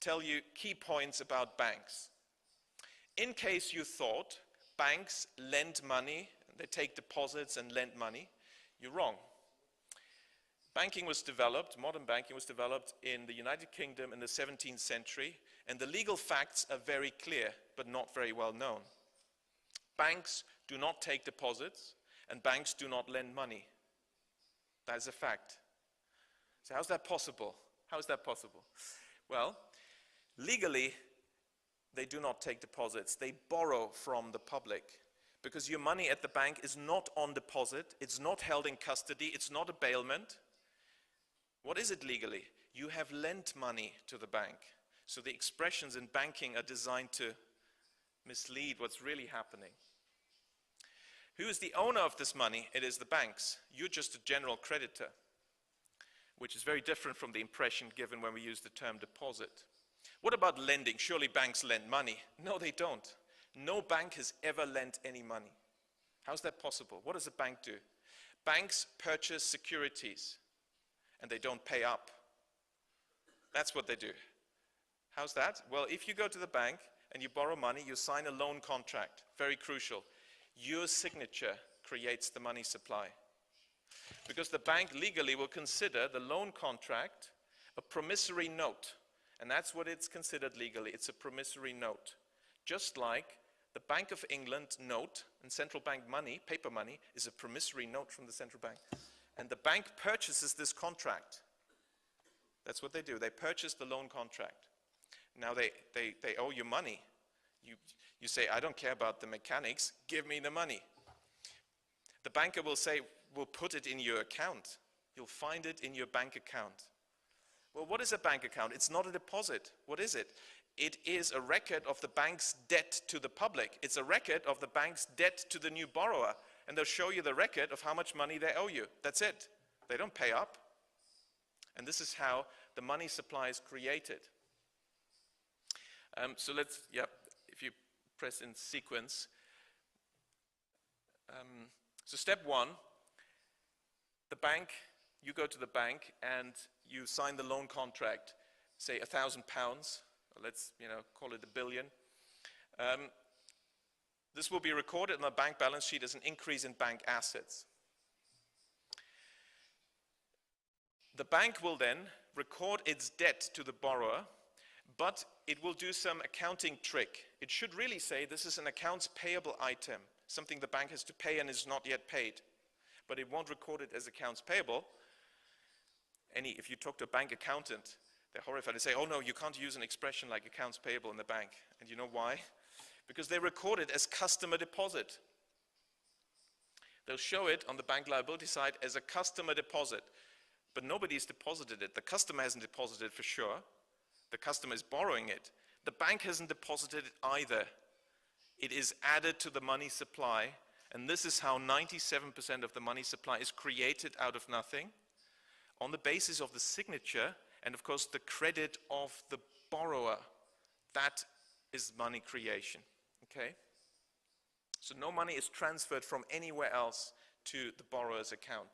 tell you key points about banks. In case you thought banks lend money, they take deposits and lend money, you're wrong. Banking was developed, modern banking was developed in the United Kingdom in the 17th century, and the legal facts are very clear, but not very well known. Banks do not take deposits, and banks do not lend money. That is a fact. So how's that possible? How is that possible? Well, legally, they do not take deposits. They borrow from the public, because your money at the bank is not on deposit, it's not held in custody, it's not a bailment. What is it legally? You have lent money to the bank. So the expressions in banking are designed to mislead what's really happening. Who is the owner of this money? It is the banks. You're just a general creditor, which is very different from the impression given when we use the term deposit. What about lending? Surely banks lend money. No, they don't. No bank has ever lent any money. How's that possible? What does a bank do? Banks purchase securities, and they don't pay up. That's what they do. How's that? Well, if you go to the bank and you borrow money, you sign a loan contract. Very crucial. Your signature creates the money supply. Because the bank legally will consider the loan contract a promissory note. And that's what it's considered legally. It's a promissory note. Just like the Bank of England note and central bank money, paper money, is a promissory note from the central bank. And the bank purchases this contract. That's what they do. They purchase the loan contract. Now they owe you money. You say, I don't care about the mechanics, give me the money. The banker will say, we'll put it in your account. You'll find it in your bank account. Well, what is a bank account? It's not a deposit. What is it? It is a record of the bank's debt to the public. It's a record of the bank's debt to the new borrower. And they'll show you the record of how much money they owe you. That's it. They don't pay up. And this is how the money supply is created. So let's, if you press in sequence. So step one, the bank, you go to the bank and you sign the loan contract, say £1,000, or let's call it $1 billion. This will be recorded on the bank balance sheet as an increase in bank assets. The bank will then record its debt to the borrower, but it will do some accounting trick. It should really say this is an accounts payable item, something the bank has to pay and is not yet paid. But it won't record it as accounts payable. If you talk to a bank accountant, they're horrified. They say, oh no, you can't use an expression like accounts payable in the bank. And you know why? Because they record it as customer deposit. They'll show it on the bank liability side as a customer deposit. But nobody's deposited it. The customer hasn't deposited it for sure. The customer is borrowing it. The bank hasn't deposited it either. It is added to the money supply, and this is how 97% of the money supply is created out of nothing on the basis of the signature and, of course, the credit of the borrower. That is money creation, okay? So no money is transferred from anywhere else to the borrower's account.